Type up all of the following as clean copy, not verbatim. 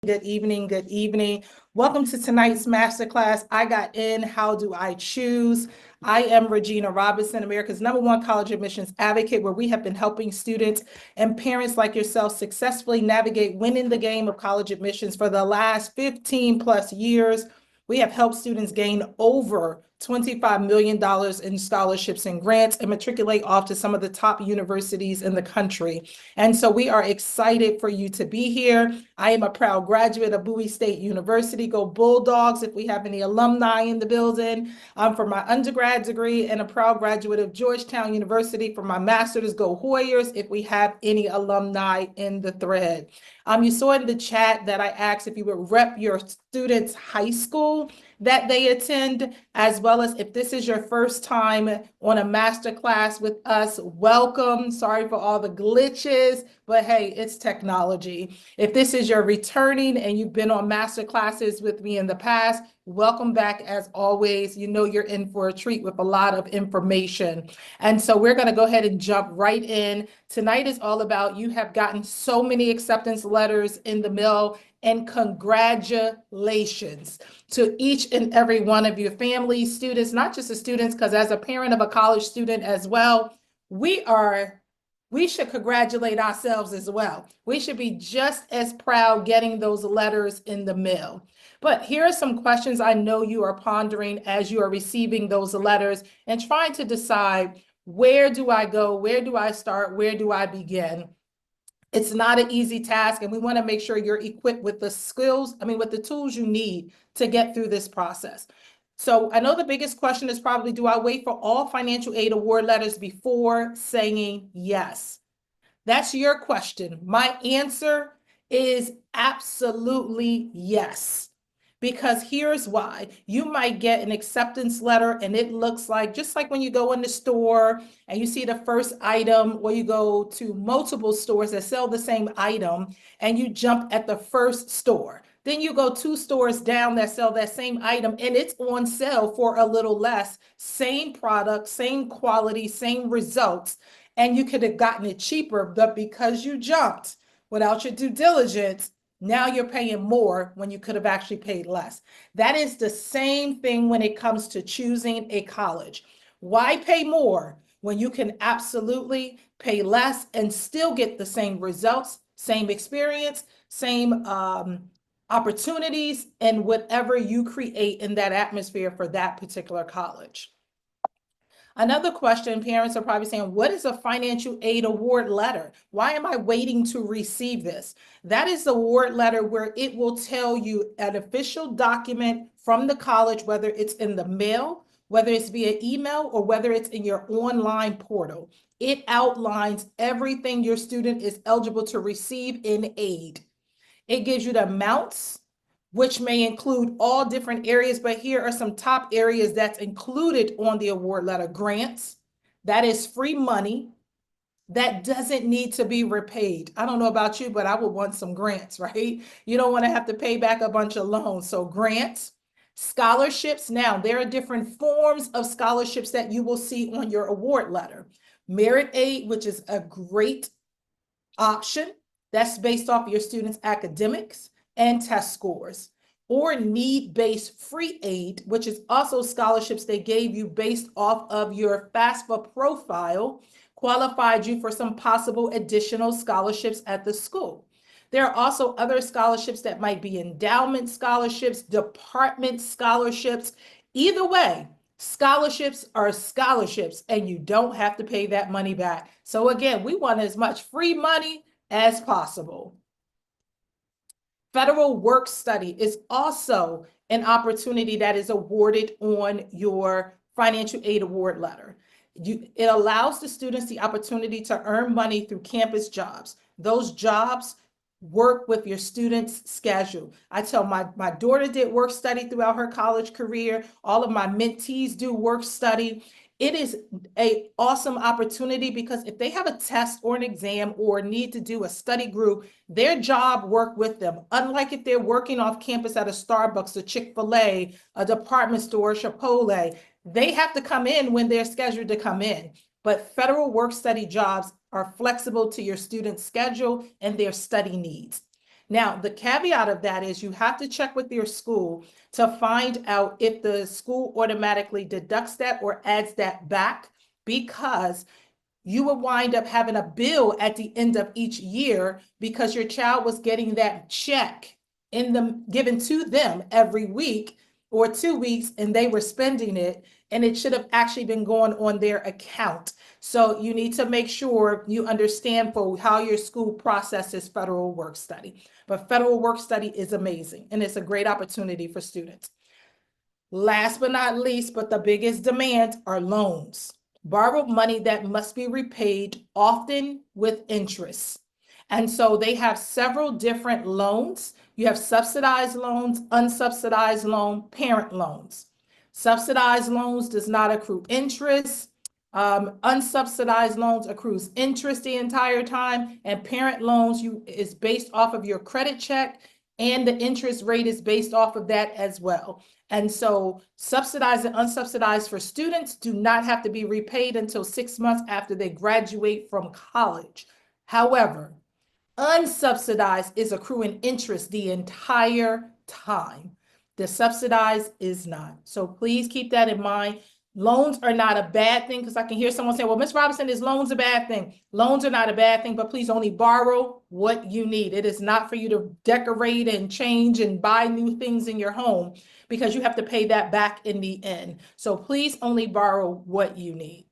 Good evening. Good evening. Welcome to tonight's masterclass. I got in. How do I choose? I am Regina Robinson, America's #1 college admissions advocate, where we have been helping students and parents like yourself successfully navigate winning the game of college admissions for the last 15 plus years. We have helped students gain over $25 million in scholarships and grants and matriculate off to some of the top universities in the country. And so we are excited for you to be here. I am a proud graduate of Bowie State University. Go Bulldogs if we have any alumni in the building. For my undergrad degree, and a proud graduate of Georgetown University for my master's. Go Hoyers if we have any alumni in the thread. You saw in the chat that I asked if you would rep your students' high school that they attend, as well as if this is your first time on a masterclass with us, welcome. Sorry for all the glitches, but hey, it's technology. If this is your returning and you've been on masterclasses with me in the past, welcome back as always. You know you're in for a treat with a lot of information. And so we're going to go ahead and jump right in. Tonight is all about, you have gotten so many acceptance letters in the mail, and congratulations to each and every one of your families, students, not just the students, because as a parent of a college student as well, we should congratulate ourselves as well. We should be just as proud getting those letters in the mail. But here are some questions I know you are pondering as you are receiving those letters and trying to decide, where do I go? Where do I start? Where do I begin? It's not an easy task, and we want to make sure you're equipped with the with the tools you need to get through this process. So I know the biggest question is probably, do I wait for all financial aid award letters before saying yes? That's your question. My answer is absolutely yes. Because here's why. You might get an acceptance letter and it looks like, just like when you go in the store and you see the first item, or you go to multiple stores that sell the same item and you jump at the first store. Then you go 2 stores down that sell that same item and it's on sale for a little less. Same product, same quality, same results. And you could have gotten it cheaper, but because you jumped without your due diligence, now you're paying more when you could have actually paid less. That is the same thing when it comes to choosing a college. Why pay more when you can absolutely pay less and still get the same results, same experience, same opportunities, and whatever you create in that atmosphere for that particular college? Another question parents are probably saying, what is a financial aid award letter? Why am I waiting to receive this? That is the award letter where it will tell you an official document from the college, whether it's in the mail, whether it's via email, or whether it's in your online portal. It outlines everything your student is eligible to receive in aid. It gives you the amounts, which may include all different areas, but here are some top areas that's included on the award letter. Grants, that is free money that doesn't need to be repaid. I don't know about you, but I would want some grants, right? You don't want to have to pay back a bunch of loans. So grants, scholarships. Now, there are different forms of scholarships that you will see on your award letter. Merit aid, which is a great option. That's based off of your students' academics and test scores. Or need-based free aid, which is also scholarships they gave you based off of your FAFSA profile, qualified you for some possible additional scholarships at the school. There are also other scholarships that might be endowment scholarships, department scholarships. Either way, scholarships are scholarships, and you don't have to pay that money back. So again, we want as much free money as possible. Federal work study is also an opportunity that is awarded on your financial aid award letter. It allows the students the opportunity to earn money through campus jobs. Those jobs work with your students' schedule. I tell my daughter did work study throughout her college career. All of my mentees do work study. It is an awesome opportunity because if they have a test or an exam or need to do a study group, their job work with them. Unlike if they're working off campus at a Starbucks, a Chick-fil-A, a department store, Chipotle, they have to come in when they're scheduled to come in. But federal work study jobs are flexible to your student's schedule and their study needs. Now, the caveat of that is you have to check with your school to find out if the school automatically deducts that or adds that back, because you will wind up having a bill at the end of each year because your child was getting that check in them given to them every week or 2 weeks, and they were spending it, and it should have actually been going on their account. So you need to make sure you understand for how your school processes federal work study. But federal work study is amazing, and it's a great opportunity for students. Last but not least, but the biggest demand are loans. Borrowed money that must be repaid, often with interest. And so they have several different loans. You have subsidized loans, unsubsidized loan, parent loans. Subsidized loans does not accrue interest. Unsubsidized loans accrues interest the entire time, and parent loans is based off of your credit check, and the interest rate is based off of that as well. And so subsidized and unsubsidized for students do not have to be repaid until 6 months after they graduate from college. However, unsubsidized is accruing interest the entire time. The subsidized is not. So please keep that in mind. Loans are not a bad thing, because I can hear someone say, well, Ms. Robinson, is loans a bad thing? Loans are not a bad thing, but please only borrow what you need. It is not for you to decorate and change and buy new things in your home, because you have to pay that back in the end. So please only borrow what you need.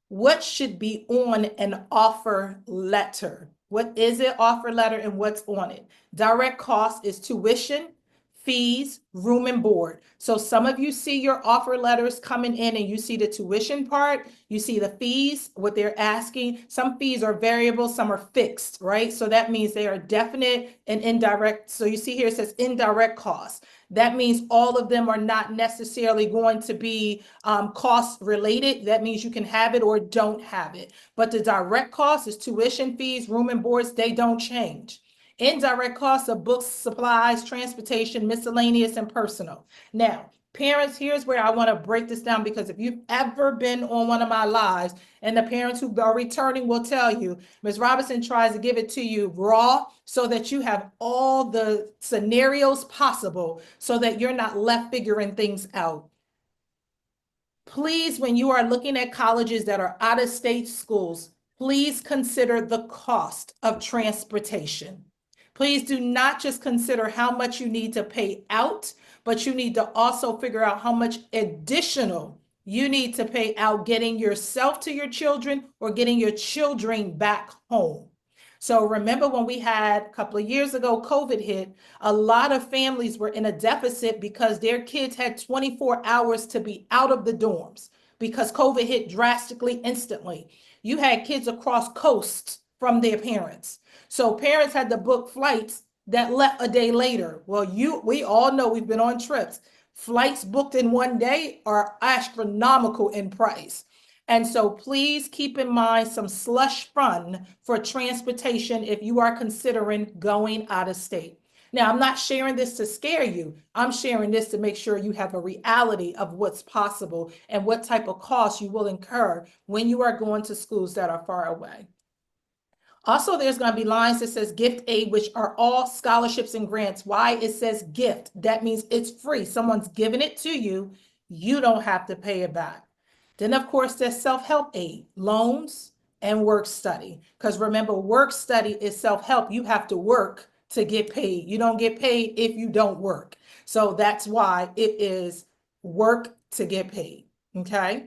What should be on an offer letter? What is an offer letter and what's on it? Direct cost is tuition, fees, room and board. So some of you see your offer letters coming in and you see the tuition part, you see the fees, what they're asking. Some fees are variable, some are fixed, right? So that means they are definite and indirect. So you see here it says indirect costs. That means all of them are not necessarily going to be cost related. That means you can have it or don't have it. But the direct cost is tuition, fees, room and boards. They don't change. Indirect costs of books, supplies, transportation, miscellaneous, and personal. Now, parents, here's where I want to break this down, because if you've ever been on one of my lives, and the parents who are returning will tell you, Ms. Robinson tries to give it to you raw so that you have all the scenarios possible so that you're not left figuring things out. Please, when you are looking at colleges that are out-of-state schools, please consider the cost of transportation. Please do not just consider how much you need to pay out, but you need to also figure out how much additional you need to pay out getting yourself to your children or getting your children back home. So remember when we had a couple of years ago, COVID hit, a lot of families were in a deficit because their kids had 24 hours to be out of the dorms because COVID hit drastically instantly. You had kids across coasts from their parents. So parents had to book flights that left a day later. Well, we all know, we've been on trips. Flights booked in one day are astronomical in price. And so please keep in mind some slush fund for transportation if you are considering going out of state. Now, I'm not sharing this to scare you. I'm sharing this to make sure you have a reality of what's possible and what type of costs you will incur when you are going to schools that are far away. Also, there's going to be lines that says gift aid, which are all scholarships and grants. Why it says gift? That means it's free. Someone's giving it to you. You don't have to pay it back. Then, of course, there's self-help aid, loans, and work study. Because remember, work study is self-help. You have to work to get paid. You don't get paid if you don't work. So that's why it is work to get paid. Okay.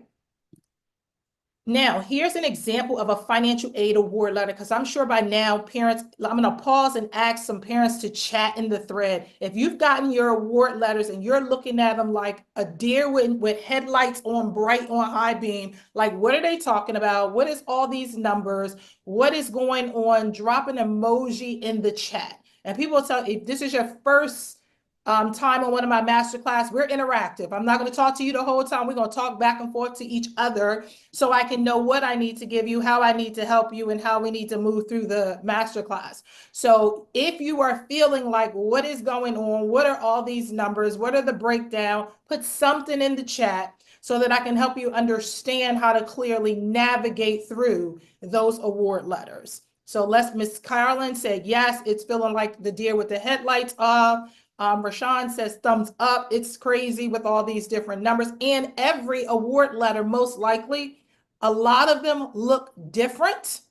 Now, here's an example of a financial aid award letter, because I'm sure by now parents, I'm going to pause and ask some parents to chat in the thread. If you've gotten your award letters and you're looking at them like a deer with headlights on bright on high beam, like what are they talking about? What is all these numbers? What is going on? Drop an emoji in the chat. And people will tell, if this is your first time on one of my masterclass, we're interactive. I'm not going to talk to you the whole time. We're going to talk back and forth to each other so I can know what I need to give you, how I need to help you, and how we need to move through the masterclass. So if you are feeling like, what is going on? What are all these numbers? What are the breakdown? Put something in the chat so that I can help you understand how to clearly navigate through those award letters. So Miss Carolyn said, yes, it's feeling like the deer with the headlights off. Rashawn says thumbs up. It's crazy with all these different numbers, and every award letter, most likely, a lot of them look different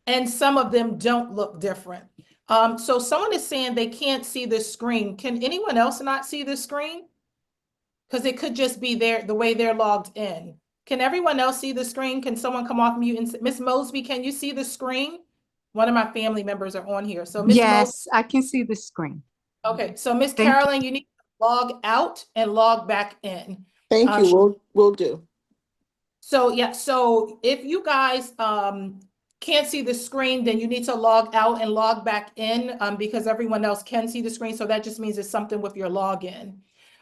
and some of them don't look different. So someone is saying they can't see the screen. Can anyone else not see the screen? Because it could just be the way they're logged in. Can everyone else see the screen? Can someone come off mute and Miss Mosby, can you see the screen? One of my family members are on here. So Miss Mosby. Yes, I can see the screen. Okay, so Miss Thank Carolyn, you need to log out and log back in. Thank you. We'll do. So yeah, so if you guys can't see the screen, then you need to log out and log back in because everyone else can see the screen. So that just means it's something with your login.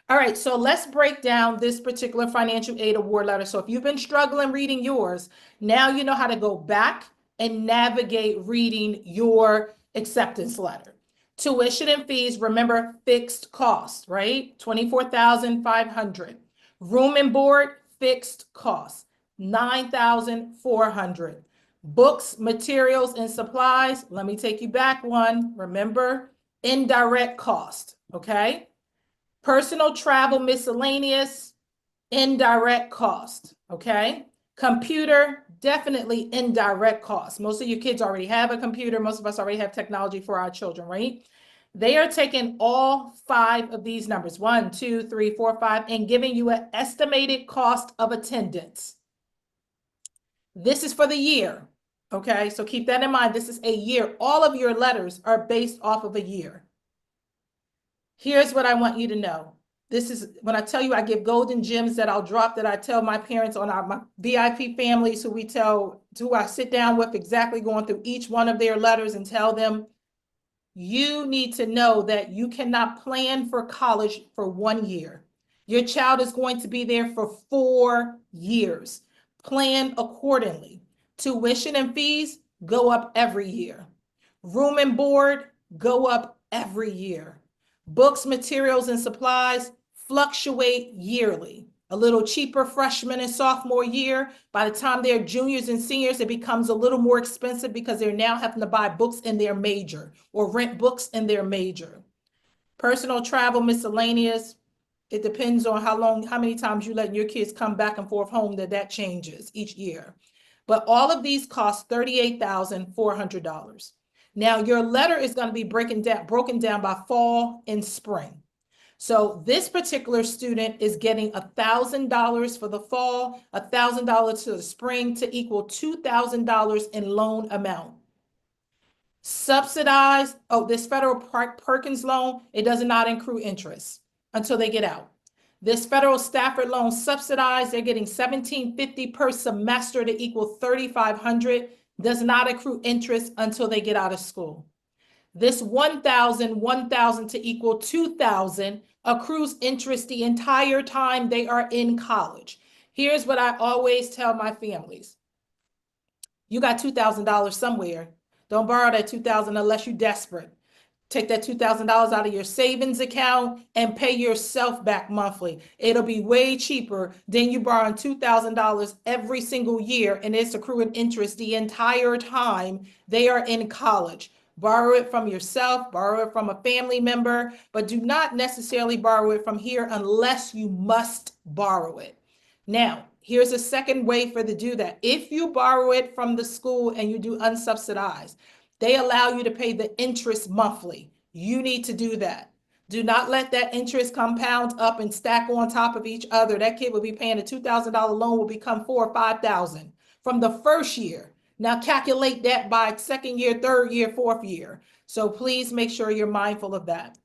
All right, so let's break down this particular financial aid award letter. So if you've been struggling reading yours, now you know how to go back and navigate reading your acceptance letter. Tuition and fees, remember fixed cost, right? $24,500. Room and board, fixed cost. $9,400. Books, materials, and supplies. Let me take you back one. Remember, indirect cost, okay? Personal travel, miscellaneous, indirect cost, okay? Computer, definitely indirect cost. Most of your kids already have a computer. Most of us already have technology for our children, right? They are taking all 5 of these numbers, 1, 2, 3, 4, 5, and giving you an estimated cost of attendance. This is for the year, okay? So keep that in mind. This is a year. All of your letters are based off of a year. Here's what I want you to know. This is when I tell you I give golden gems that I'll drop, that I tell my parents on my VIP families who I sit down with, exactly going through each one of their letters and tell them, you need to know that you cannot plan for college for 1 year. Your child is going to be there for 4 years. Plan accordingly. Tuition and fees go up every year. Room and board go up every year. Books, materials, and supplies fluctuate yearly. A little cheaper freshman and sophomore year. By the time they're juniors and seniors, it becomes a little more expensive because they're now having to buy books in their major or rent books in their major. Personal travel, miscellaneous. It depends on how many times you let your kids come back and forth home that changes each year. But all of these cost $38,400. Now your letter is going to be broken down by fall and spring. So this particular student is getting $1,000 for the fall, $1,000 to the spring to equal $2,000 in loan amount. Subsidized, this federal Perkins loan, it does not accrue interest until they get out. This federal Stafford loan subsidized, they're getting $1,750 per semester to equal $3,500, does not accrue interest until they get out of school. This $1,000 to equal $2,000 accrues interest the entire time they are in college. Here's what I always tell my families. You got $2,000 somewhere. Don't borrow that $2,000 unless you're desperate. Take that $2,000 out of your savings account and pay yourself back monthly. It'll be way cheaper than you borrowing $2,000 every single year, and it's accruing interest the entire time they are in college. Borrow it from yourself, borrow it from a family member, but do not necessarily borrow it from here unless you must borrow it. Now, here's a second way to do that. If you borrow it from the school and you do unsubsidized, they allow you to pay the interest monthly. You need to do that. Do not let that interest compound up and stack on top of each other. That kid will be paying a $2,000 loan will become $4,000 or $5,000 from the first year. Now calculate that by second year, third year, fourth year. So please make sure you're mindful of that.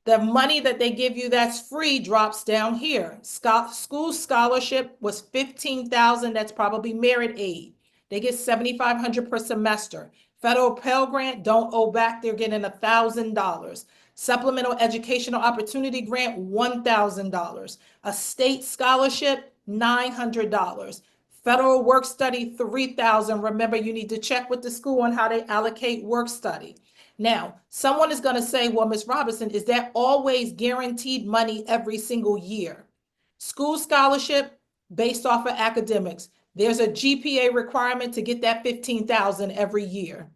The money that they give you that's free drops down here. School scholarship was $15,000. That's probably merit aid. They get $7,500 per semester. Federal Pell Grant, don't owe back. They're getting $1,000. Supplemental Educational Opportunity Grant, $1,000. A state scholarship, $900. Federal Work Study, $3,000. Remember, you need to check with the school on how they allocate work study. Now, someone is going to say, well, Ms. Robinson, is that always guaranteed money every single year? School scholarship based off of academics. There's a GPA requirement to get that 15,000 every year.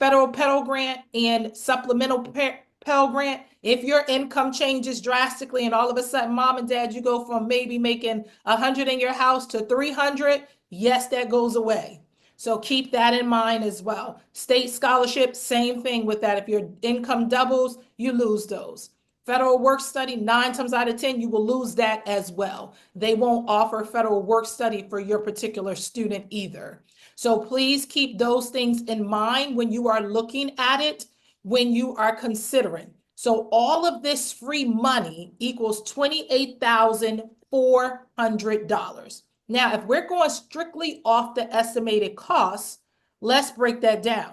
Federal Pell Grant and supplemental Pell Grant. If your income changes drastically and all of a sudden, mom and dad, you go from maybe making 100 in your house to 300, yes, that goes away. So keep that in mind as well. State scholarship, same thing with that. If your income doubles, you lose those. Federal work study, 9 times out of 10, you will lose that as well. They won't offer federal work study for your particular student either. So please keep those things in mind when you are looking at it, when you are considering. So all of this free money equals $28,400. Now, if we're going strictly off the estimated costs, let's break that down.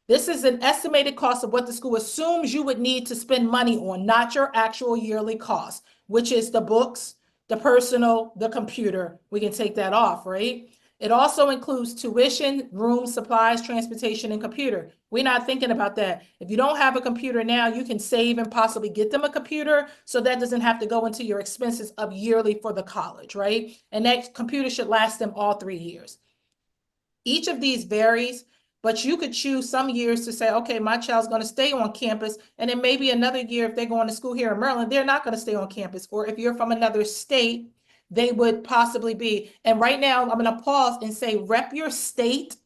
This is an estimated cost of what the school assumes you would need to spend money on, not your actual yearly cost, which is the books, the personal, the computer. We can take that off, right? It also includes tuition, room, supplies, transportation, and computer. We're not thinking about that. If you don't have a computer now, you can save and possibly get them a computer so that doesn't have to go into your expenses of yearly for the college, right? And that computer should last them all 3 years. Each of these varies, but you could choose some years to say, okay, my child's going to stay on campus. And then maybe another year, if they're going to school here in Maryland, they're not going to stay on campus. Or if you're from another state, they would possibly be. And right now, I'm going to pause and say, rep your state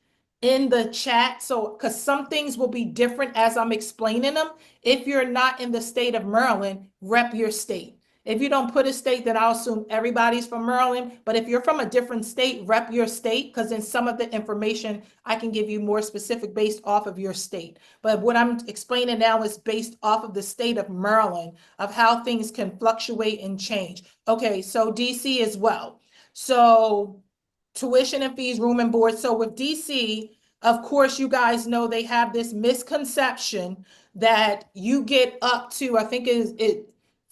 in the chat. So, because some things will be different as I'm explaining them. If you're not in the state of Maryland, rep your state. If you don't put a state, then I'll assume everybody's from Maryland. But if you're from a different state, rep your state, because in some of the information, I can give you more specific based off of your state. But what I'm explaining now is based off of the state of Maryland, of how things can fluctuate and change. Okay, so DC as well. So tuition and fees, room and board. So with DC, of course, you guys know they have this misconception that you get up to, I think if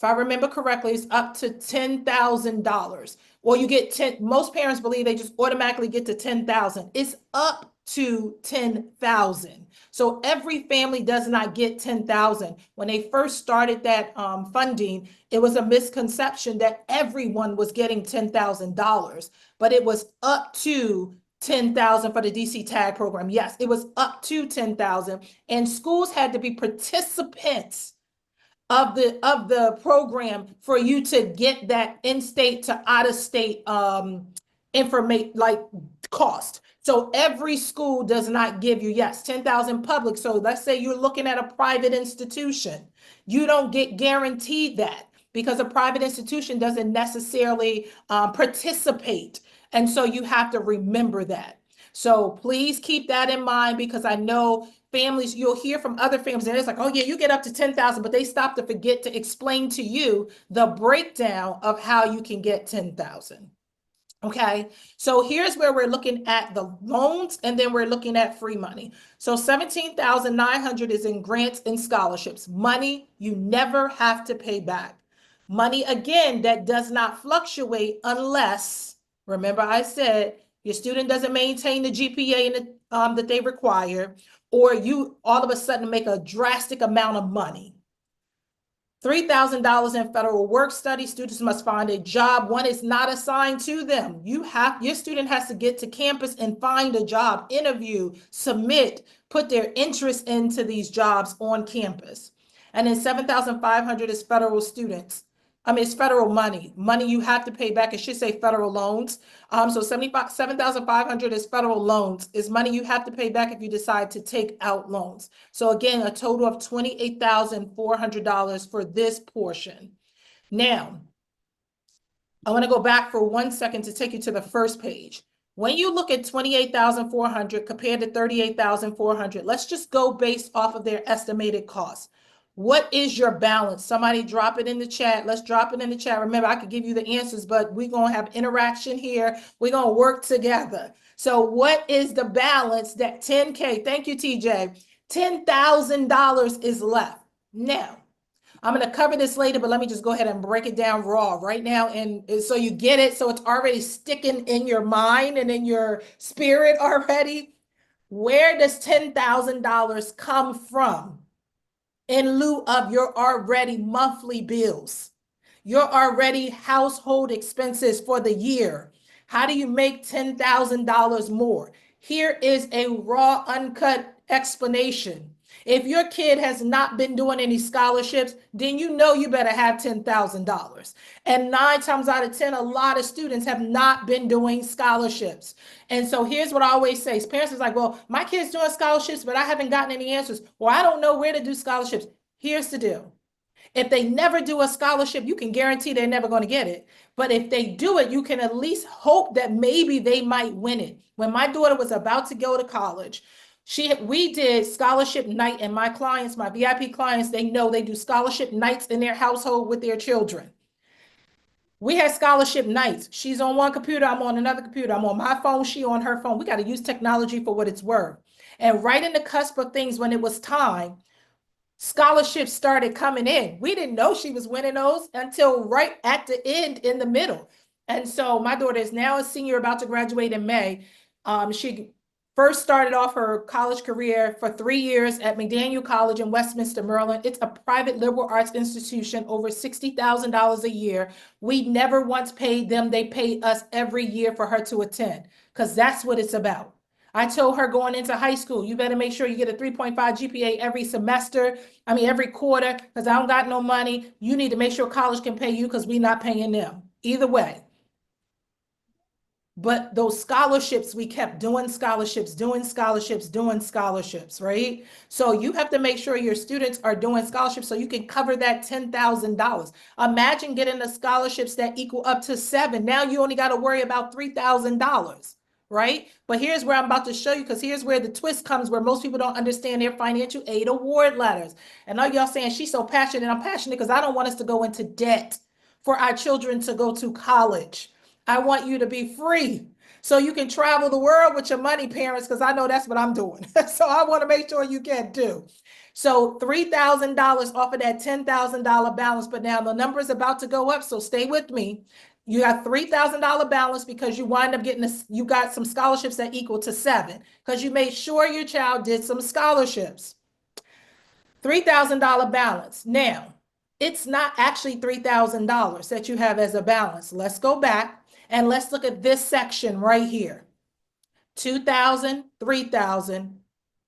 I remember correctly, it's up to $10,000. Or you get 10, most parents believe they just automatically get to 10,000. It's up to 10,000. So every family does not get 10,000. When they first started that funding, it was a misconception that everyone was getting $10,000, but it was up to 10,000 for the DC tag program. Yes, it was up to 10,000, and schools had to be participants of the program for you to get that in-state to out-of-state information, like cost. So every school does not give you, yes, 10,000 public. So let's say you're looking at a private institution. You don't get guaranteed that because a private institution doesn't necessarily participate. And so you have to remember that. So please keep that in mind, because I know families, you'll hear from other families, and it's like, oh yeah, you get up to 10,000, but they stop to forget to explain to you the breakdown of how you can get 10,000. Okay, so here's where we're looking at the loans, and then we're looking at free money. So 17,900 is in grants and scholarships, money you never have to pay back. Money, again, that does not fluctuate unless, remember I said, your student doesn't maintain the GPA in the, that they require, or you all of a sudden make a drastic amount of money. $3,000 in federal work study. Students must find a job. One is not assigned to them. Your student has to get to campus and find a job, interview, submit, put their interest into these jobs on campus. And then 7,500 is federal students. It's federal money. Money you have to pay back. It should say federal loans. So 7,500 is federal loans. Is money you have to pay back if you decide to take out loans. So again, a total of $28,400 for this portion. Now, I want to go back for 1 second to take you to the first page. When you look at 28,400 compared to 38,400, let's just go based off of their estimated costs. What is your balance? Somebody drop it in the chat. Let's drop it in the chat. Remember, I could give you the answers, but we're going to have interaction here. We're going to work together. So what is the balance that 10K, thank you, TJ, $10,000 is left? Now, I'm going to cover this later, but let me just go ahead and break it down raw right now. And so you get it. So it's already sticking in your mind and in your spirit already. Where does $10,000 come from? In lieu of your already monthly bills, your already household expenses for the year. How do you make $10,000 more? Here is a raw, uncut explanation. If your kid has not been doing any scholarships, then you know you better have $10,000. And 9 times out of 10, a lot of students have not been doing scholarships. And so here's what I always say. Parents are like, well, my kid's doing scholarships, but I haven't gotten any answers. Well, I don't know where to do scholarships. Here's the deal. If they never do a scholarship, you can guarantee they're never going to get it. But if they do it, you can at least hope that maybe they might win it. When my daughter was about to go to college, we did scholarship night, and my clients, my VIP clients, they know they do scholarship nights in their household with their children. We had scholarship nights. She's on one computer, I'm on another computer. I'm on my phone, she on her phone. We got to use technology for what it's worth. And right in the cusp of things, when it was time, scholarships started coming in. We didn't know she was winning those until right at the end in the middle. And so my daughter is now a senior, about to graduate in May. She first started off her college career for 3 years at McDaniel College in Westminster, Maryland. It's a private liberal arts institution, over $60,000 a year. We never once paid them. They paid us every year for her to attend, because that's what it's about. I told her going into high school, you better make sure you get a 3.5 GPA every semester. I mean, every quarter, because I don't got no money. You need to make sure college can pay you, because we're not paying them. Either way. But those scholarships, we kept doing scholarships, right? So you have to make sure your students are doing scholarships so you can cover that $10,000. Imagine getting the scholarships that equal up to 7. Now you only got to worry about $3,000. Right? But here's where I'm about to show you, because here's where the twist comes, where most people don't understand their financial aid award letters. And now y'all saying she's so passionate. I'm passionate because I don't want us to go into debt for our children to go to college. I want you to be free so you can travel the world with your money, parents, because I know that's what I'm doing. So I want to make sure you can do. So $3,000 off of that $10,000 balance, but now the number is about to go up, so stay with me. You got $3,000 balance because you wind up getting you got some scholarships that equal to 7, because you made sure your child did some scholarships. $3,000 balance. Now, it's not actually $3,000 that you have as a balance. Let's go back and let's look at this section right here. 2,000, 3,000,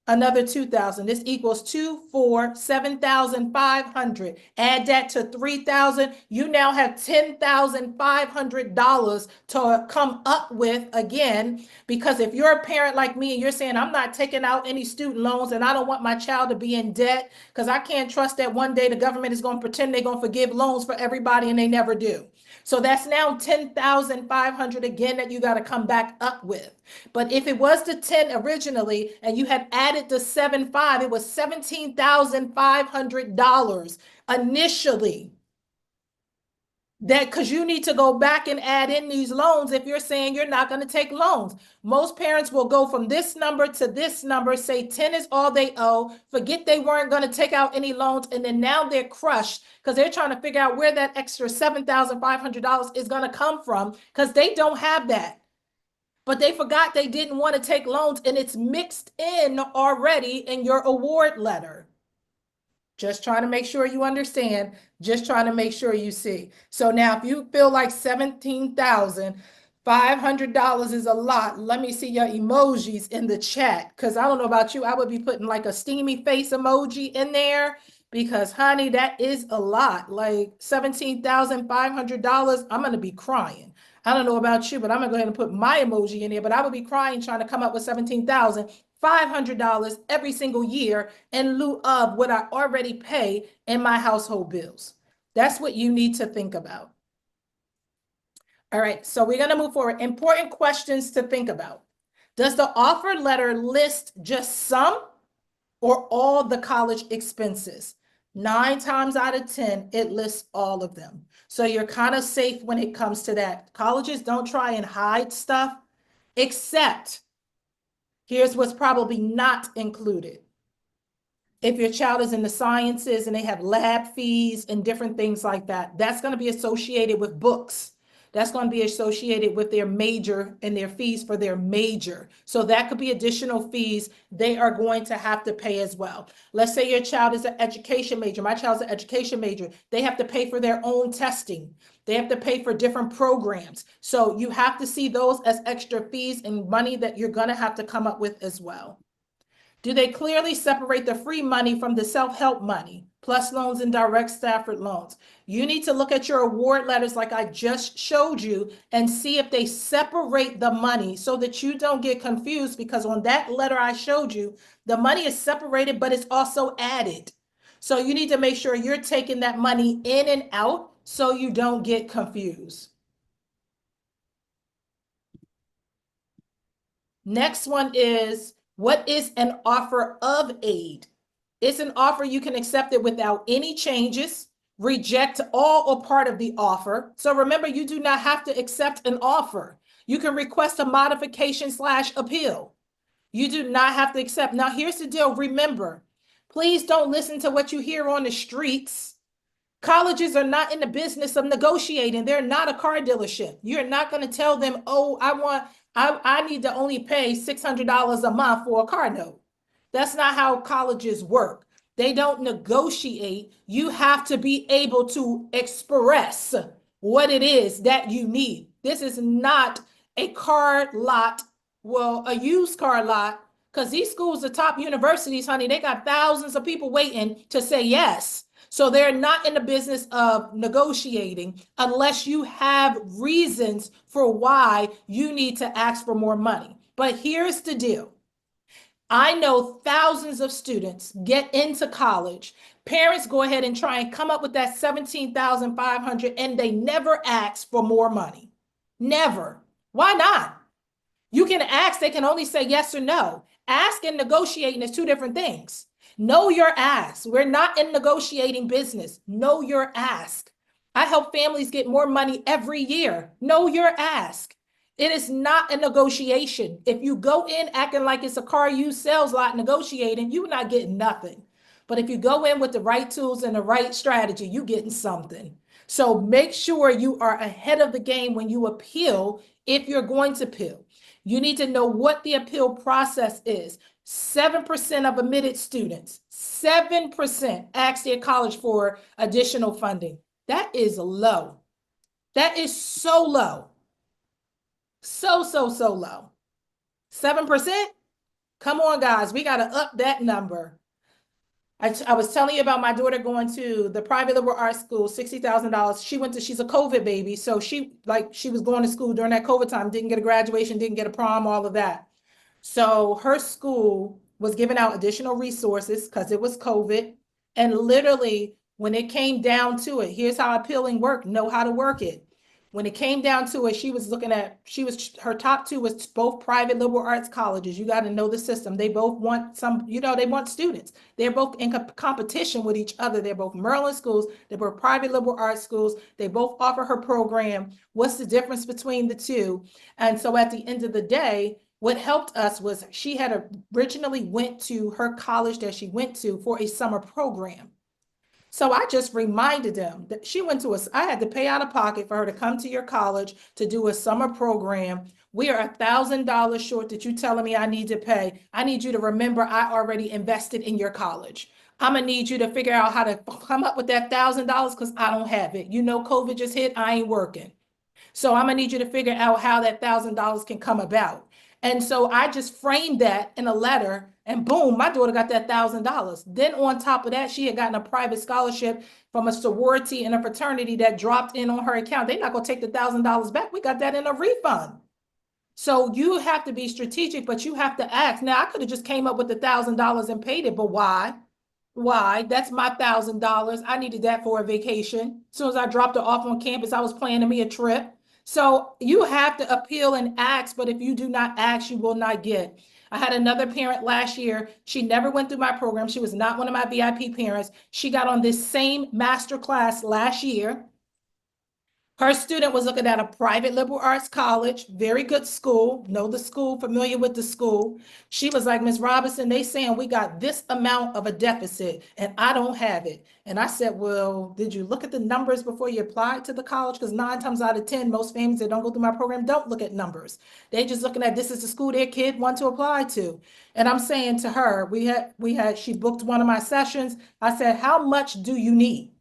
another 2,000. This equals 2, 4, 7,500. Add that to 3,000. You now have $10,500 to come up with again, because if you're a parent like me and you're saying, I'm not taking out any student loans and I don't want my child to be in debt, because I can't trust that one day the government is going to pretend they're going to forgive loans for everybody, and they never do. So that's now $10,500 again that you got to come back up with. But if it was the 10 originally and you had added the 7.5, it was $17,500 initially. That, because you need to go back and add in these loans if you're saying you're not going to take loans. Most parents will go from this number to this number, say 10 is all they owe, forget they weren't going to take out any loans, and then now they're crushed because they're trying to figure out where that extra $7,500 is going to come from, because they don't have that. But they forgot they didn't want to take loans, and it's mixed in already in your award letter. Just trying to make sure you understand, just trying to make sure you see. So now if you feel like $17,500 is a lot, let me see your emojis in the chat, because I don't know about you, I would be putting like a steamy face emoji in there, because honey, that is a lot. Like $17,500, I'm going to be crying. I don't know about you, but I'm going to go ahead and put my emoji in there, but I would be crying trying to come up with $17,500 every single year in lieu of what I already pay in my household bills. That's what you need to think about. All right, so we're going to move forward. Important questions to think about. Does the offer letter list just some or all the college expenses? 9 times out of 10, it lists all of them. So you're kind of safe when it comes to that. Colleges don't try and hide stuff, except here's what's probably not included. If your child is in the sciences and they have lab fees and different things like that, that's going to be associated with books. That's going to be associated with their major and their fees for their major. So that could be additional fees they are going to have to pay as well. Let's say your child is an education major. My child's an education major. They have to pay for their own testing. They have to pay for different programs. So you have to see those as extra fees and money that you're going to have to come up with as well. Do they clearly separate the free money from the self-help money, plus loans and direct Stafford loans? You need to look at your award letters like I just showed you and see if they separate the money so that you don't get confused, because on that letter I showed you, the money is separated, but it's also added. So you need to make sure you're taking that money in and out so you don't get confused. Next one is, what is an offer of aid? It's an offer you can accept it without any changes, reject all or part of the offer. So remember, you do not have to accept an offer. You can request a modification/appeal. You do not have to accept. Now, here's the deal. Remember, please don't listen to what you hear on the streets. Colleges are not in the business of negotiating. They're not a car dealership. You're not going to tell them, oh, I need to only pay $600 a month for a car note. That's not how colleges work. They don't negotiate. You have to be able to express what it is that you need. This is not a car lot, well, a used car lot, because these schools are top universities, honey. They got thousands of people waiting to say yes. So they're not in the business of negotiating unless you have reasons for why you need to ask for more money. But here's the deal. I know thousands of students get into college. Parents go ahead and try and come up with that $17,500 and they never ask for more money. Never. Why not? You can ask, they can only say yes or no. Ask and negotiating is two different things. Know your ask. We're not in negotiating business. Know your ask. I help families get more money every year. Know your ask. It is not a negotiation. If you go in acting like it's a car used sales lot negotiating, you're not getting nothing. But if you go in with the right tools and the right strategy, you're getting something. So make sure you are ahead of the game when you appeal, if you're going to appeal. You need to know what the appeal process is. 7% of admitted students, 7% ask their college for additional funding. That is low. That is so low. So low. 7%? Come on, guys. We got to up that number. I was telling you about my daughter going to the private liberal arts school, $60,000. She's a COVID baby. So she was going to school during that COVID time, didn't get a graduation, didn't get a prom, all of that. So her school was giving out additional resources because it was COVID. And literally, when it came down to it, here's how appealing worked, know how to work it. When it came down to it, her top two was both private liberal arts colleges. You got to know the system. They both want they want students. They're both in competition with each other. They're both Maryland schools. They're both private liberal arts schools. They both offer her program. What's the difference between the two? And so at the end of the day, what helped us was she had originally went to her college that she went to for a summer program. So I just reminded them that I had to pay out of pocket for her to come to your college to do a summer program. We are $1,000 short that you telling me I need to pay. I need you to remember I already invested in your college. I'm gonna need you to figure out how to come up with that $1,000 because I don't have it. You know, COVID just hit, I ain't working. So I'm gonna need you to figure out how that $1,000 can come about. And so I just framed that in a letter and boom, my daughter got that $1,000. Then on top of that, she had gotten a private scholarship from a sorority and a fraternity that dropped in on her account. They're not gonna take the $1,000 back. We got that in a refund. So you have to be strategic, but you have to ask. Now I could have just came up with the $1,000 and paid it, but why? Why? That's my $1,000. I needed that for a vacation. As soon as I dropped her off on campus, I was planning me a trip. So you have to appeal and ask, but if you do not ask, you will not get. I had another parent last year. She never went through my program. She was not one of my VIP parents. She got on this same master class last year. Her student was looking at a private liberal arts college, very good school, know the school, familiar with the school. She was like, Ms. Robinson, they saying we got this amount of a deficit and I don't have it. And I said, well, did you look at the numbers before you applied to the college? Because 9 times out of 10, most families that don't go through my program don't look at numbers. They just looking at this is the school their kid want to apply to. And I'm saying to her, she booked one of my sessions. I said, how much do you need?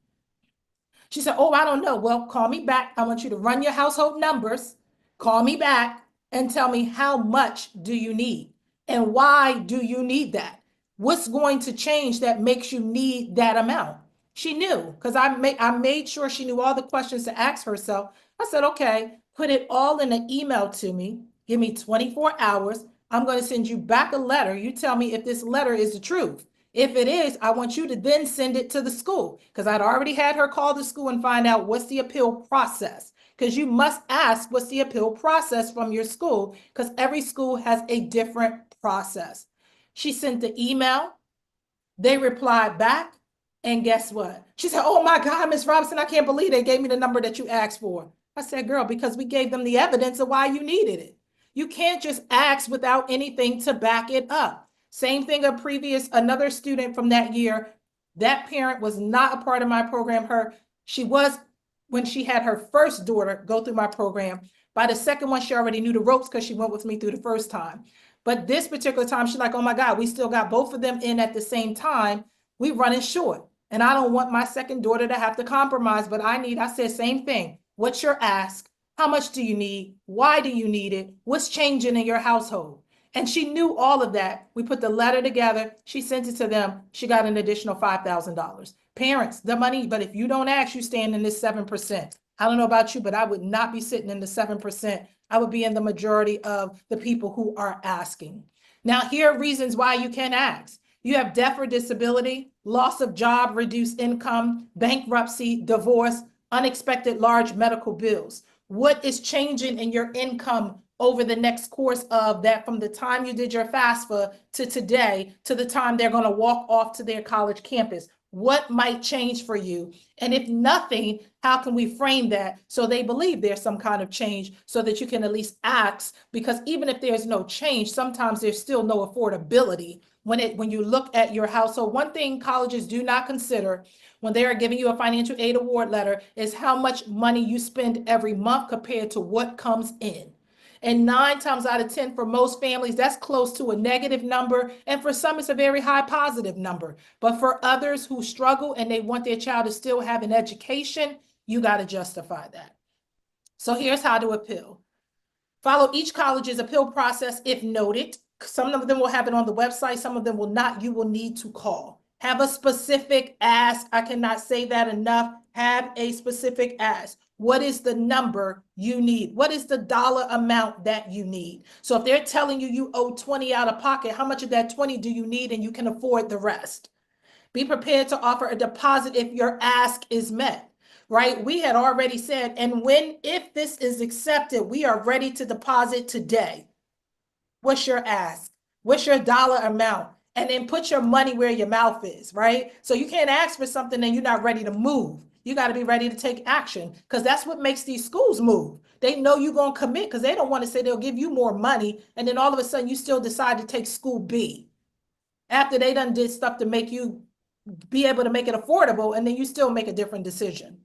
She said, oh, I don't know. Well, call me back. I want you to run your household numbers. Call me back and tell me how much do you need and why do you need that? What's going to change that makes you need that amount? She knew because I made sure she knew all the questions to ask herself. I said, okay, put it all in an email to me. Give me 24 hours. I'm going to send you back a letter. You tell me if this letter is the truth. If it is, I want you to then send it to the school because I'd already had her call the school and find out what's the appeal process. Because you must ask what's the appeal process from your school because every school has a different process. She sent the email. They replied back. And guess what? She said, oh my God, Miss Robinson, I can't believe they gave me the number that you asked for. I said, girl, because we gave them the evidence of why you needed it. You can't just ask without anything to back it up. Same thing, another student from that year, that parent was not a part of my program. She was when she had her first daughter go through my program. By the second one, she already knew the ropes because she went with me through the first time. But this particular time, she's like, oh my God, we still got both of them in at the same time. We running short. And I don't want my second daughter to have to compromise, but I said, same thing. What's your ask? How much do you need? Why do you need it? What's changing in your household? And she knew all of that. We put the letter together. She sent it to them. She got an additional $5,000. Parents, the money, but if you don't ask, you stand in this 7%. I don't know about you, but I would not be sitting in the 7%. I would be in the majority of the people who are asking. Now, here are reasons why you can ask. You have death or disability, loss of job, reduced income, bankruptcy, divorce, unexpected large medical bills. What is changing in your income over the next course of that from the time you did your FAFSA to today to the time they're going to walk off to their college campus? What might change for you? And if nothing, how can we frame that so they believe there's some kind of change so that you can at least ask? Because even if there's no change, sometimes there's still no affordability when you look at your household. One thing colleges do not consider when they are giving you a financial aid award letter is how much money you spend every month compared to what comes in. And 9 times out of 10, for most families, that's close to a negative number. And for some, it's a very high positive number. But for others who struggle and they want their child to still have an education, you got to justify that. So here's how to appeal. Follow each college's appeal process if noted. Some of them will have it on the website. Some of them will not. You will need to call. Have a specific ask. I cannot say that enough. Have a specific ask. What is the number you need? What is the dollar amount that you need? So if they're telling you you owe 20 out of pocket, how much of that 20 do you need and you can afford the rest? Be prepared to offer a deposit if your ask is met, right? We had already said, and if this is accepted, we are ready to deposit today. What's your ask? What's your dollar amount? And then put your money where your mouth is, right? So you can't ask for something and you're not ready to move. You got to be ready to take action because that's what makes these schools move. They know you're going to commit because they don't want to say they'll give you more money. And then all of a sudden you still decide to take school B after they done did stuff to make you be able to make it affordable, and then you still make a different decision.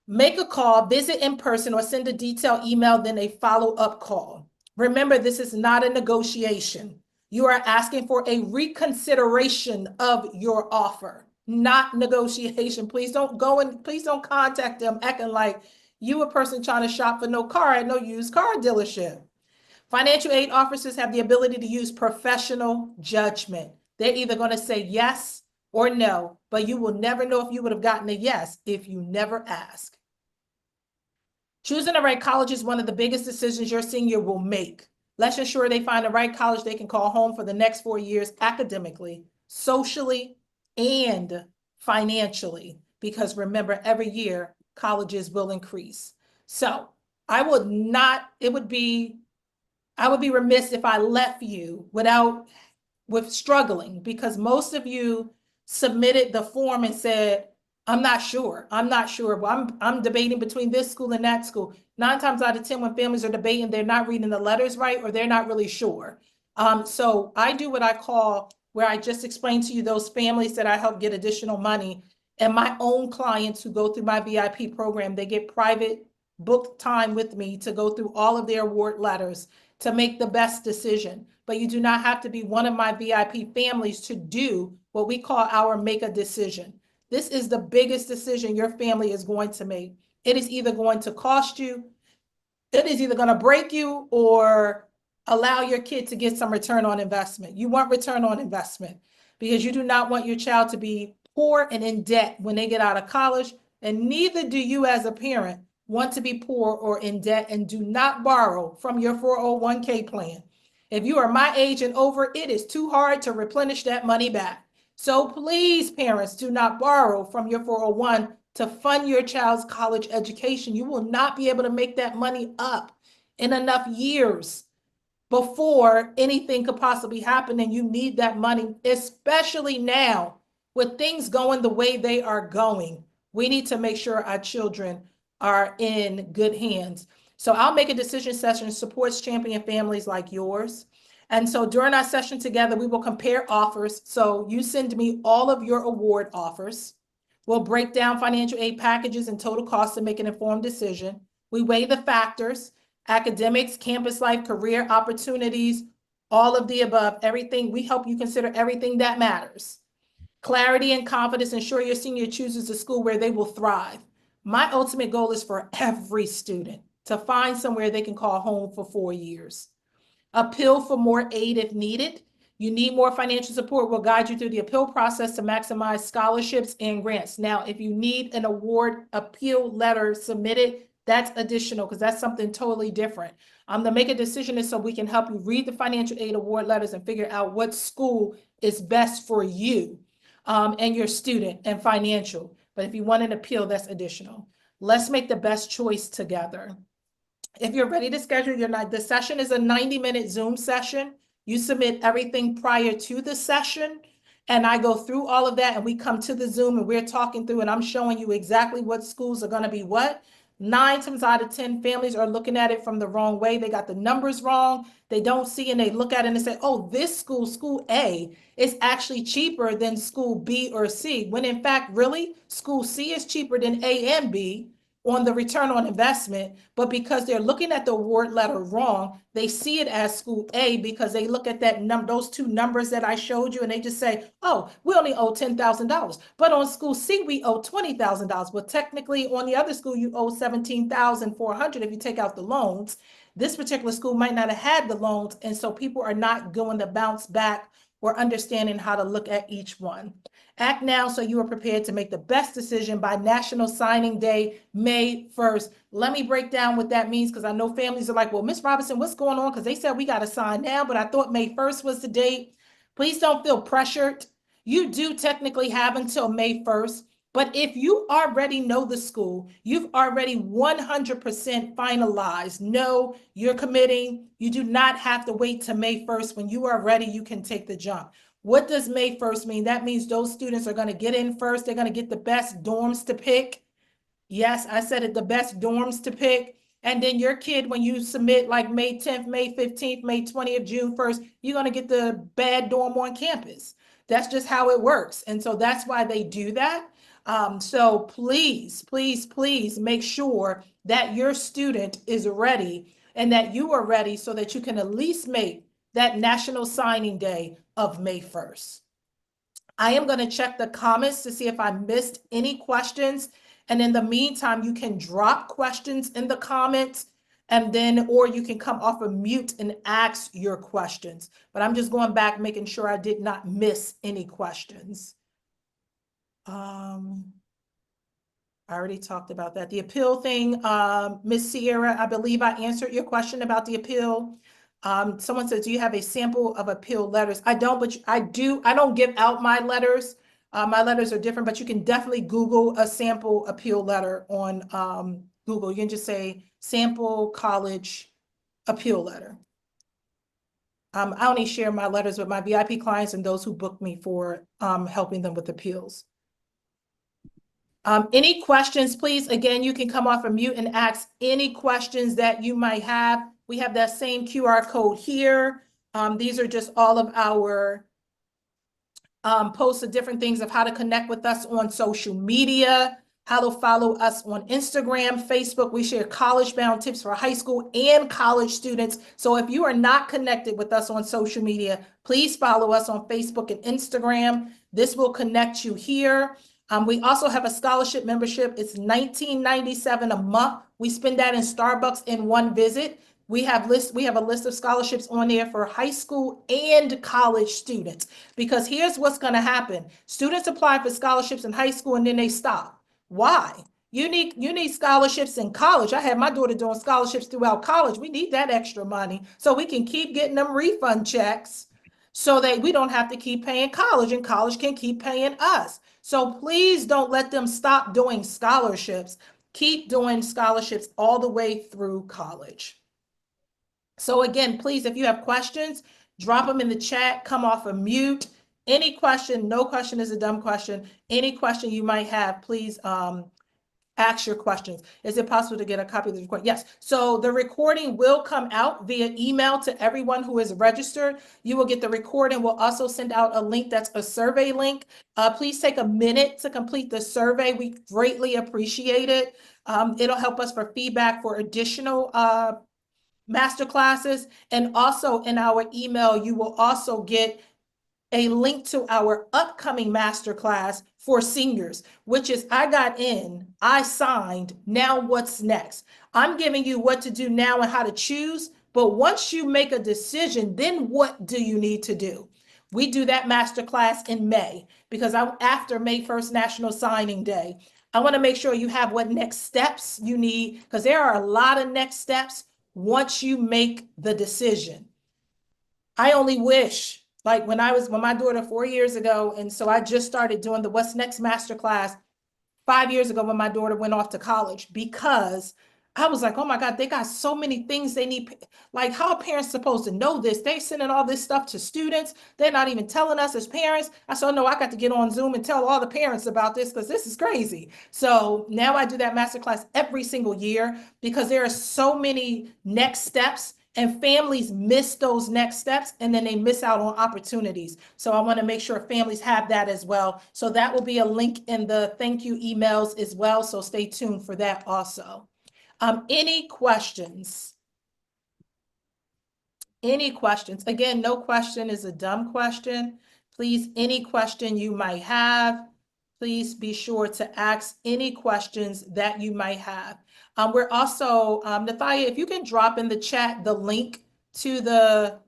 Make a call, visit in person, or send a detailed email, then a follow-up call. Remember, this is not a negotiation. You are asking for a reconsideration of your offer, not negotiation. Please don't contact them acting like you a person trying to shop for no car at no used car dealership. Financial aid officers have the ability to use professional judgment. They're either going to say yes or no, but you will never know if you would have gotten a yes if you never ask. Choosing the right college is one of the biggest decisions your senior will make. Let's ensure they find the right college they can call home for the next 4 years academically, socially, and financially. Because remember, every year colleges will increase. So I would be remiss if I left you with struggling, because most of you submitted the form and said, I'm not sure. I'm not sure. But I'm debating between this school and that school. 9 times out of 10, when families are debating, they're not reading the letters right, or they're not really sure. So I do what I call, where I just explained to you those families that I help get additional money, and my own clients who go through my VIP program, they get private book time with me to go through all of their award letters to make the best decision. But you do not have to be one of my VIP families to do what we call our make a decision. This is the biggest decision your family is going to make. It is either going to cost you, it is either going to break you, or allow your kid to get some return on investment. You want return on investment because you do not want your child to be poor and in debt when they get out of college. And neither do you as a parent want to be poor or in debt. And do not borrow from your 401k plan. If you are my age and over, it is too hard to replenish that money back. So please, parents, do not borrow from your 401 to fund your child's college education. You will not be able to make that money up in enough years before anything could possibly happen. And you need that money, especially now with things going the way they are going. We need to make sure our children are in good hands. So I'll make a decision session, supports champion families like yours. And so during our session together, we will compare offers. So you send me all of your award offers. We'll break down financial aid packages and total costs to make an informed decision. We weigh the factors: academics, campus life, career opportunities, all of the above, everything. We help you consider everything that matters. Clarity and confidence ensure your senior chooses a school where they will thrive. My ultimate goal is for every student to find somewhere they can call home for 4 years. Appeal for more aid if needed. You need more financial support, we'll guide you through the appeal process to maximize scholarships and grants. Now, if you need an award appeal letter submitted, that's additional, because that's something totally different. The make a decision is so we can help you read the financial aid award letters and figure out what school is best for you and your student and financial. But if you want an appeal, that's additional. Let's make the best choice together. If you're ready to schedule your night, the session is a 90-minute Zoom session. You submit everything prior to the session, and I go through all of that, and we come to the Zoom and we're talking through, and I'm showing you exactly what schools are going to be what. 9 times out of 10, families are looking at it from the wrong way. They got the numbers wrong. They don't see, and they look at it and say, oh, this school, school A, is actually cheaper than school B or C, when in fact, really, school C is cheaper than A and B on the return on investment, but because they're looking at the award letter wrong, they see it as school A because they look at those two numbers that I showed you, and they just say, oh, we only owe $10,000. But on school C, we owe $20,000. Well, technically on the other school, you owe $17,400 if you take out the loans. This particular school might not have had the loans, and so people are not going to bounce back or understanding how to look at each one. Act now so you are prepared to make the best decision by National Signing Day, May 1st. Let me break down what that means, because I know families are like, well, Ms. Robinson, what's going on? Because they said we got to sign now, but I thought May 1st was the date. Please don't feel pressured. You do technically have until May 1st, but if you already know the school, you've already 100% finalized, no, you're committing, you do not have to wait to May 1st. When you are ready, you can take the jump. What does May 1st mean? That means those students are going to get in first. They're going to get the best dorms to pick. Yes, I said it, the best dorms to pick. And then your kid, when you submit like May 10th, May 15th, May 20th, June 1st, you're going to get the bad dorm on campus. That's just how it works. And so that's why they do that. So please, please, please make sure that your student is ready and that you are ready so that you can at least make that National Signing Day of May 1st. I am going to check the comments to see if I missed any questions. And in the meantime, you can drop questions in the comments, and then, or you can come off of mute and ask your questions. But I'm just going back, making sure I did not miss any questions. I already talked about that. The appeal thing, Miss Sierra, I believe I answered your question about the appeal. Someone says, do you have a sample of appeal letters? I don't, but I do. I don't give out my letters. My letters are different, but you can definitely Google a sample appeal letter on Google. You can just say sample college appeal letter. I only share my letters with my VIP clients and those who book me for helping them with appeals. Any questions, please? Again, you can come off of mute and ask any questions that you might have. We have that same QR code here. These are just all of our posts of different things of how to connect with us on social media, how to follow us on Instagram, Facebook. We share college-bound tips for high school and college students. So if you are not connected with us on social media, please follow us on Facebook and Instagram. This will connect you here. We also have a scholarship membership. It's $19.97 a month. We spend that in Starbucks in one visit. We have a list of scholarships on there for high school and college students, because here's what's going to happen. Students apply for scholarships in high school and then they stop. Why? You need scholarships in college. I had my daughter doing scholarships throughout college. We need that extra money so we can keep getting them refund checks so that we don't have to keep paying college and college can keep paying us. So please don't let them stop doing scholarships. Keep doing scholarships all the way through college. So again, please, if you have questions, drop them in the chat, come off of mute. Any question, no question is a dumb question. Any question you might have, please ask your questions. Is it possible to get a copy of the recording? Yes. So the recording will come out via email to everyone who is registered. You will get the recording. We'll also send out a link that's a survey link. Please take a minute to complete the survey. We greatly appreciate it. It'll help us for feedback for additional master classes. And also in our email, you will also get a link to our upcoming master class for seniors, which is I got in, I signed, now what's next? I'm giving you what to do now and how to choose, but once you make a decision, then what do you need to do? We do that master class in May because after May 1st, National Signing Day. I want to make sure you have what next steps you need, because there are a lot of next steps once you make the decision. I only wish, like when my daughter 4 years ago, and so I just started doing the What's Next Masterclass 5 years ago when my daughter went off to college, because I was like, oh my God, they got so many things they need. Like, how are parents supposed to know this? They sending all this stuff to students. They're not even telling us as parents. I said, no, I got to get on Zoom and tell all the parents about this because this is crazy. So now I do that masterclass every single year because there are so many next steps and families miss those next steps and then they miss out on opportunities. So I want to make sure families have that as well. So that will be a link in the thank you emails as well. So stay tuned for that also. Any questions? Any questions? Again, no question is a dumb question. Please, any question you might have, please be sure to ask any questions that you might have. We're also, Nathalia, if you can drop in the chat the link to the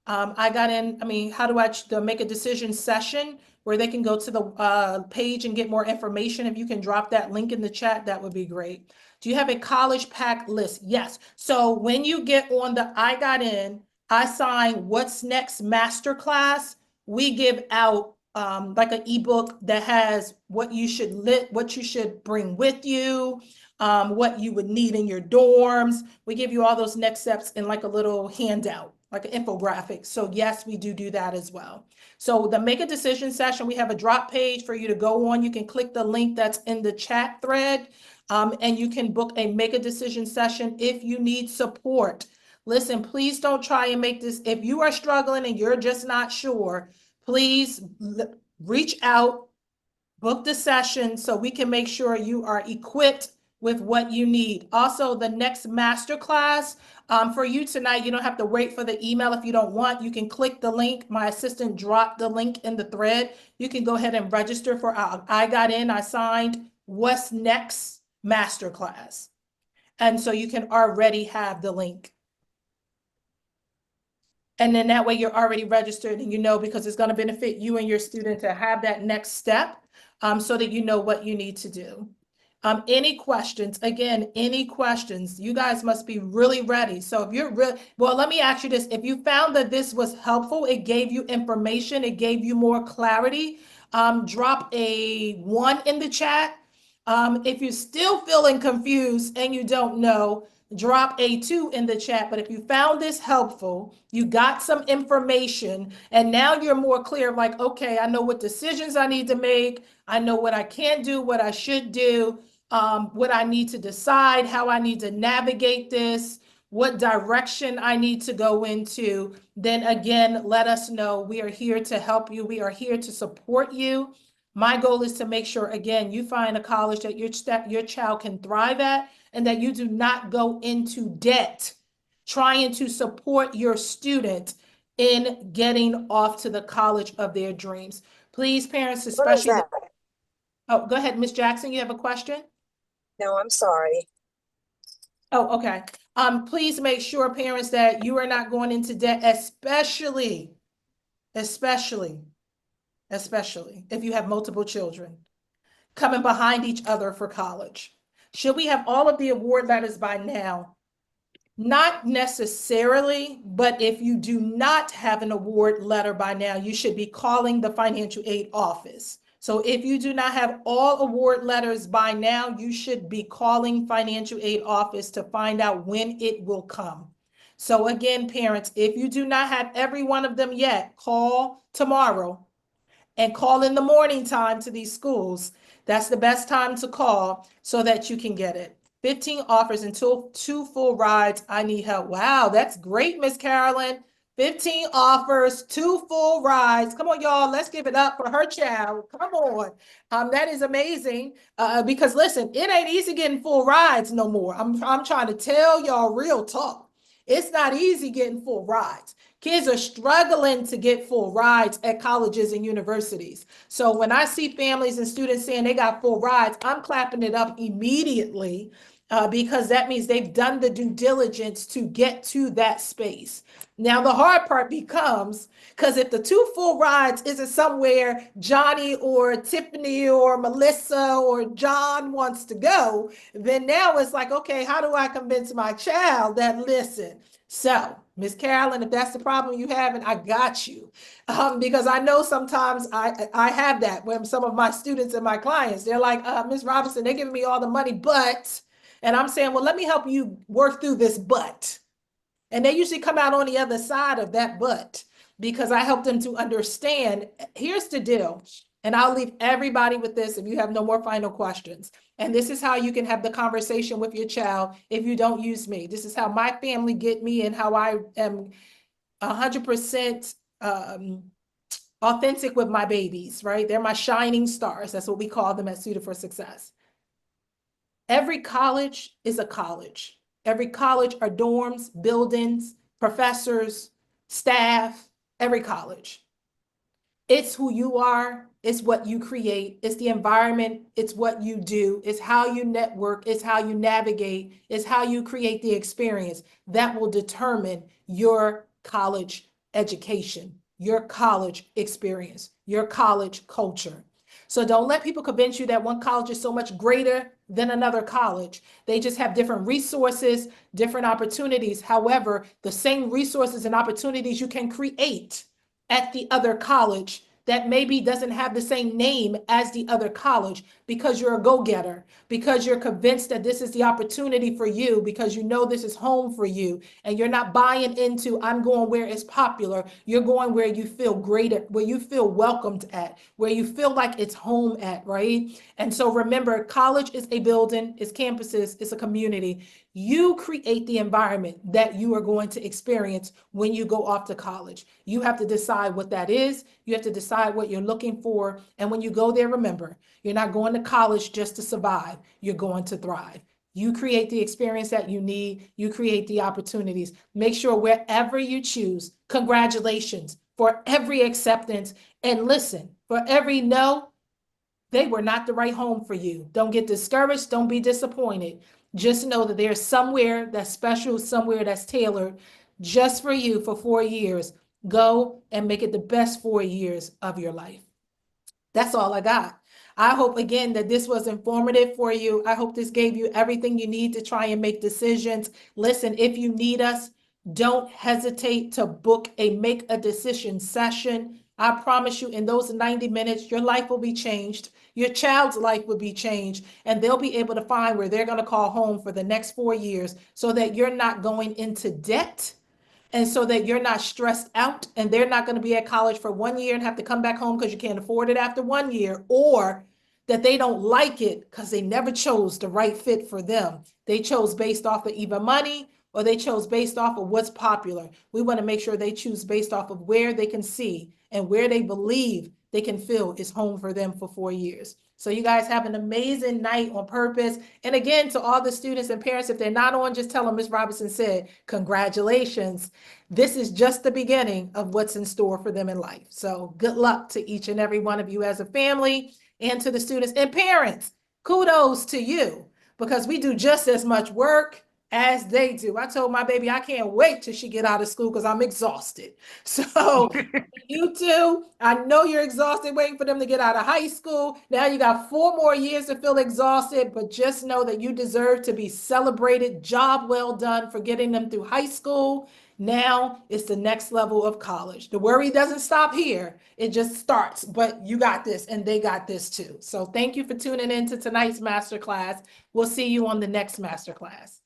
how do the make a decision session where they can go to the page and get more information. If you can drop that link in the chat, that would be great. Do you have a college pack list? Yes. So when you get on the I sign What's Next Masterclass, we give out like an ebook that has what you should bring with you, what you would need in your dorms. We give you all those next steps in like a little handout, like an infographic. So yes, we do that as well. So the make a decision session, we have a drop page for you to go on. You can click the link that's in the chat thread, and you can book a make a decision session if you need support. Listen, please don't try and make this. If you are struggling and you're just not sure, please reach out, book the session so we can make sure you are equipped with what you need. Also, the next masterclass for you tonight, you don't have to wait for the email if you don't want. You can click the link. My assistant dropped the link in the thread. You can go ahead and register for our I signed What's Next Masterclass. And so you can already have the link. And then that way you're already registered and you know, because it's going to benefit you and your student to have that next step so that you know what you need to do. Any questions? Again, any questions? You guys must be really ready. So if you're well, let me ask you this. If you found that this was helpful, it gave you information, it gave you more clarity, drop a 1 in the chat. If you're still feeling confused and you don't know, drop a 2 in the chat. But if you found this helpful, you got some information, and now you're more clear, like, okay, I know what decisions I need to make. I know what I can do, what I should do, what I need to decide, how I need to navigate this, what direction I need to go into, then again, let us know. We are here to help you. We are here to support you. My goal is to make sure, again, you find a college that your child can thrive at, and that you do not go into debt trying to support your student in getting off to the college of their dreams. Please, parents, What is especially that? oh, go ahead, Ms. Jackson, you have a question? No, I'm sorry. Oh, okay. Please make sure, parents, that you are not going into debt, especially if you have multiple children coming behind each other for college. Should we have all of the award letters by now? Not necessarily, but if you do not have an award letter by now, you should be calling the financial aid office. So if you do not have all award letters by now, you should be calling financial aid office to find out when it will come. So again, parents, if you do not have every one of them yet, call tomorrow and call in the morning time to these schools. That's the best time to call so that you can get it. 15 offers until 2 full rides. I need help. Wow, that's great, Miss Carolyn. 15 offers, 2 full rides. Come on, y'all. Let's give it up for her child. Come on. That is amazing. Because listen, it ain't easy getting full rides no more. I'm trying to tell y'all real talk. It's not easy getting full rides. Kids are struggling to get full rides at colleges and universities. So when I see families and students saying they got full rides, I'm clapping it up immediately because that means they've done the due diligence to get to that space. Now, the hard part becomes, because if the 2 full rides isn't somewhere Johnny or Tiffany or Melissa or John wants to go, then now it's like, okay, how do I convince my child that, listen, so Miss Carolyn, if that's the problem you have, and I got you. Because I know sometimes I have that when some of my students and my clients, they're like, Ms. Robinson, they're giving me all the money, but, and I'm saying, well, let me help you work through this but. And they usually come out on the other side of that but, because I help them to understand, here's the deal. And I'll leave everybody with this if you have no more final questions. And this is how you can have the conversation with your child if you don't use me. This is how my family get me and how I am 100% authentic with my babies, right? They're my shining stars. That's what we call them at Suited for Success. Every college is a college. Every college are dorms, buildings, professors, staff, every college. It's who you are. It's what you create. It's the environment. It's what you do. It's how you network. It's how you navigate. It's how you create the experience that will determine your college education, your college experience, your college culture. So don't let people convince you that one college is so much greater than another college. They just have different resources, different opportunities. However, the same resources and opportunities you can create at the other college that maybe doesn't have the same name as the other college, because you're a go-getter, because you're convinced that this is the opportunity for you, because you know this is home for you, and you're not buying into, I'm going where it's popular. You're going where you feel great at, where you feel welcomed at, where you feel like it's home at, right? And so remember, college is a building, it's campuses, it's a community. You create the environment that you are going to experience when you go off to college. You have to decide what that is. You have to decide what you're looking for. And when you go there, remember, you're not going to college just to survive. You're going to thrive. You create the experience that you need. You create the opportunities. Make sure wherever you choose, congratulations for every acceptance. And listen, for every no, they were not the right home for you. Don't get discouraged. Don't be disappointed. Just know that there's somewhere that's special, somewhere that's tailored just for you for 4 years. Go and make it the best 4 years of your life. That's all I got. I hope again that this was informative for you. I hope this gave you everything you need to try and make decisions. Listen, if you need us, don't hesitate to book a make a decision session. I promise you, in those 90 minutes, your life will be changed. Your child's life will be changed, and they'll be able to find where they're going to call home for the next 4 years so that you're not going into debt and so that you're not stressed out and they're not going to be at college for 1 year and have to come back home because you can't afford it after 1 year, or that they don't like it because they never chose the right fit for them. They chose based off of either money or they chose based off of what's popular. We want to make sure they choose based off of where they can see and where they believe they can feel is home for them for 4 years. So you guys have an amazing night on purpose. And again, to all the students and parents, if they're not on, just tell them Ms. Robinson said, congratulations. This is just the beginning of what's in store for them in life. So good luck to each and every one of you as a family, and to the students and parents. Kudos to you, because we do just as much work as they do. I told my baby I can't wait till she get out of school because I'm exhausted. So you too, I know you're exhausted waiting for them to get out of high school. Now you got 4 more years to feel exhausted, but just know that you deserve to be celebrated. Job well done for getting them through high school. Now it's the next level of college. The worry doesn't stop here. It just starts, but you got this and they got this too. So thank you for tuning in to tonight's masterclass. We'll see you on the next masterclass.